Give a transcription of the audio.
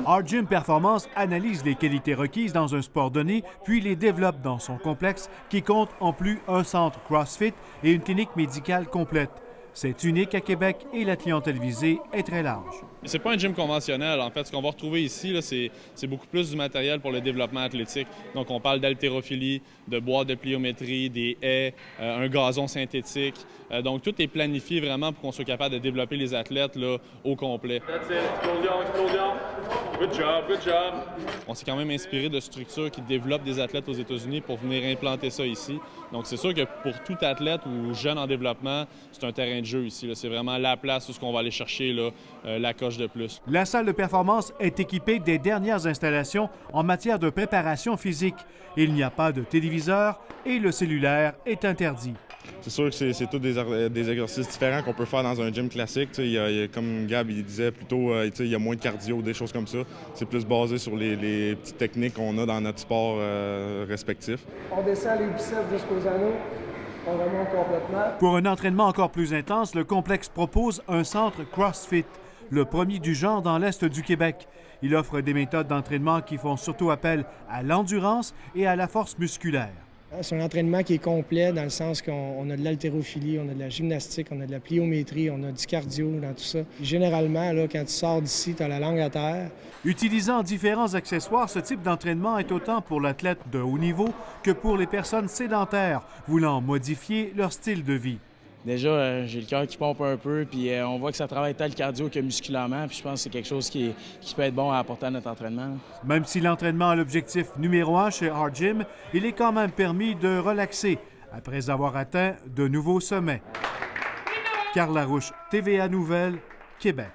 Hard Gym Performance analyse les qualités requises dans un sport donné, puis les développe dans son complexe qui compte en plus un centre CrossFit et une clinique médicale complète. C'est unique à Québec et la clientèle visée est très large. C'est pas un gym conventionnel. En fait, ce qu'on va retrouver ici, là, c'est beaucoup plus du matériel pour le développement athlétique. Donc, on parle d'haltérophilie, de boîtes de pliométrie, des haies, un gazon synthétique. Donc, tout est planifié vraiment pour qu'on soit capable de développer les athlètes là, au complet. That's it. Explosion, explosion. Good job, good job. On s'est quand même inspiré de structures qui développent des athlètes aux États-Unis pour venir implanter ça ici. Donc, c'est sûr que pour tout athlète ou jeune en développement, c'est un terrain de jeu ici. C'est vraiment la place où on va aller chercher là, la coche de plus. La salle de performance est équipée des dernières installations en matière de préparation physique. Il n'y a pas de téléviseur et le cellulaire est interdit. C'est sûr que c'est tous des exercices différents qu'on peut faire dans un gym classique. Comme Gab il disait plutôt, il y a moins de cardio, des choses comme ça. C'est plus basé sur les petites techniques qu'on a dans notre sport respectif. On descend les biceps jusqu'aux anneaux. On remonte complètement. Pour un entraînement encore plus intense, le complexe propose un centre CrossFit, le premier du genre dans l'Est du Québec. Il offre des méthodes d'entraînement qui font surtout appel à l'endurance et à la force musculaire. C'est un entraînement qui est complet dans le sens qu'on a de l'haltérophilie, on a de la gymnastique, on a de la pliométrie, on a du cardio dans tout ça. Généralement, là, quand tu sors d'ici, tu as la langue à terre. Utilisant différents accessoires, ce type d'entraînement est autant pour l'athlète de haut niveau que pour les personnes sédentaires voulant modifier leur style de vie. Déjà, j'ai le cœur qui pompe un peu, puis on voit que ça travaille tant le cardio que musculairement, puis je pense que c'est quelque chose qui peut être bon à apporter à notre entraînement. Même si l'entraînement est l'objectif numéro 1 chez Hard Gym, il est quand même permis de relaxer après avoir atteint de nouveaux sommets. Carl Larouche, TVA Nouvelles, Québec.